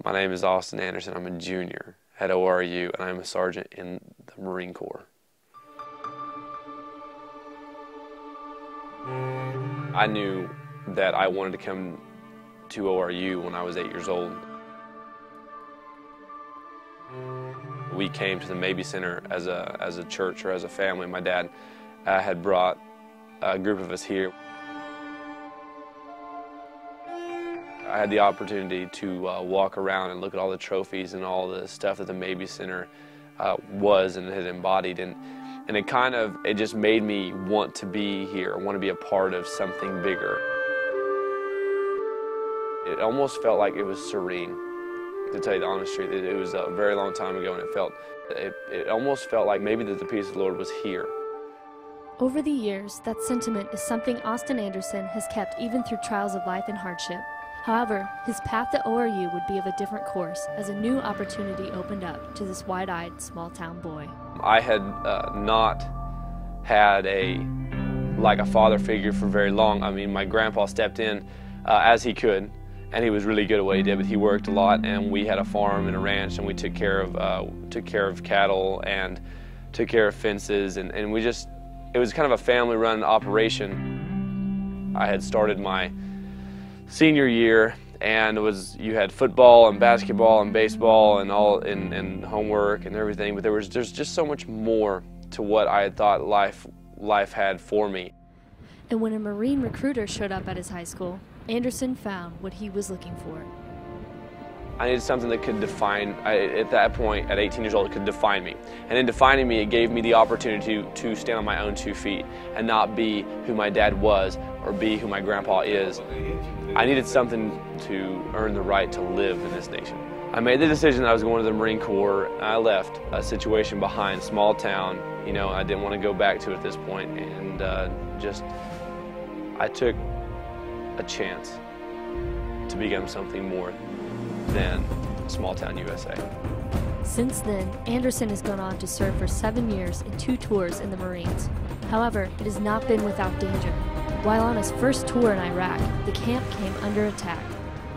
My name is Austin Anderson. I'm a junior at ORU, and I'm a sergeant in the Marine Corps. I knew that I wanted to come to ORU when I was 8 years old. We came to the Mabee Center as a church or as a family. My dad had brought a group of us here. I had the opportunity to walk around and look at all the trophies and all the stuff that the Mabee Center was and had embodied, and it just made me want to be here, want to be a part of something bigger. It almost felt like it was serene, to tell you the honest truth. It was a very long time ago, and it almost felt like maybe that the peace of the Lord was here. Over the years, that sentiment is something Austin Anderson has kept even through trials of life and hardship. However, his path at ORU would be of a different course as a new opportunity opened up to this wide-eyed, small-town boy. I had not had a father figure for very long. I mean, my grandpa stepped in as he could, and he was really good at what he did, but he worked a lot, and we had a farm and a ranch, and we took care of cattle and took care of fences, and it was kind of a family-run operation. I had started my senior year, and you had football and basketball and baseball and all and homework and everything, but there's just so much more to what I had thought life had for me. And when a Marine recruiter showed up at his high school, Anderson found what he was looking for. I needed something that could define, at that point, at 18 years old, it could define me. And in defining me, it gave me the opportunity to stand on my own 2 feet and not be who my dad was or be who my grandpa is. I needed something to earn the right to live in this nation. I made the decision that I was going to the Marine Corps, and I left a situation behind, small town. You know, I didn't want to go back to it at this point, and I took a chance to become something more than small town USA. Since then, Anderson has gone on to serve for 7 years in 2 tours in the Marines. However, it has not been without danger. While on his first tour in Iraq, the camp came under attack.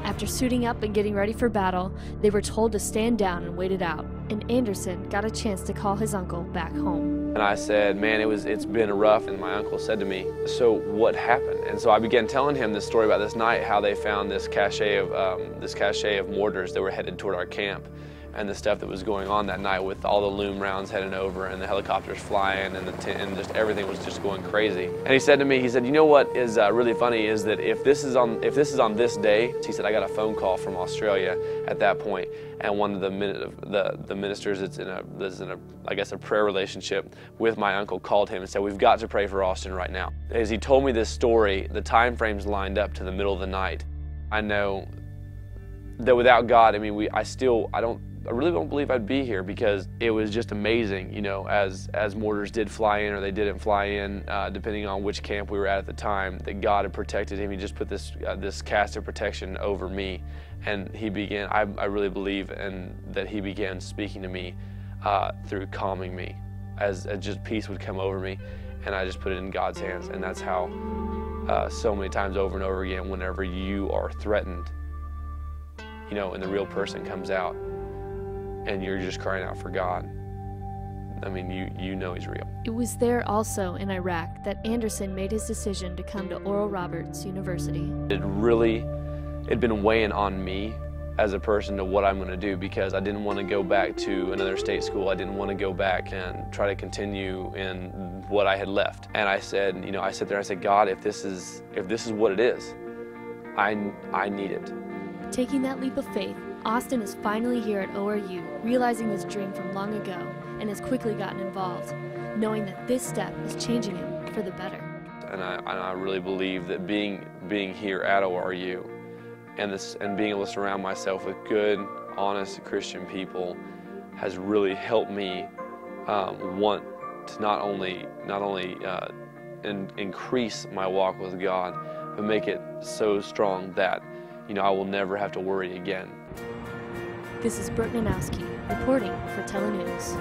After suiting up and getting ready for battle, they were told to stand down and wait it out, and Anderson got a chance to call his uncle back home. And I said, man, it's been rough, and my uncle said to me, so what happened? And so I began telling him this story about this night, how they found this cache of mortars that were headed toward our camp, and the stuff that was going on that night with all the loom rounds heading over and the helicopters flying and just everything was just going crazy. And he said to me, he said, you know what is really funny is that if this is on this day, he said, I got a phone call from Australia at that point, and one of the ministers that's in a I guess a prayer relationship with my uncle called him and said, we've got to pray for Austin right now. As he told me this story, the time frames lined up to the middle of the night. I know that without God, I mean, I really don't believe I'd be here, because it was just amazing, you know, as mortars did fly in or they didn't fly in, depending on which camp we were at the time, that God had protected him. He just put this cast of protection over me, and he began, I really believe that he began speaking to me through calming me, as just peace would come over me, and I just put it in God's hands. And that's how so many times over and over again, whenever you are threatened, you know, and the real person comes out, and you're just crying out for God, I mean, you know He's real. It was there also in Iraq that Anderson made his decision to come to Oral Roberts University. It'd been weighing on me as a person to what I'm going to do, because I didn't want to go back to another state school. I didn't want to go back and try to continue in what I had left. And I said, you know, I sat there and I said, God, if this is what it is, I need it. Taking that leap of faith, Austin is finally here at ORU, realizing his dream from long ago, and has quickly gotten involved, knowing that this step is changing him for the better. And I really believe that being here at ORU and being able to surround myself with good, honest Christian people has really helped me want to not only increase my walk with God, but make it so strong that, you know, I will never have to worry again. This is Brooke Nanowski reporting for Telenews.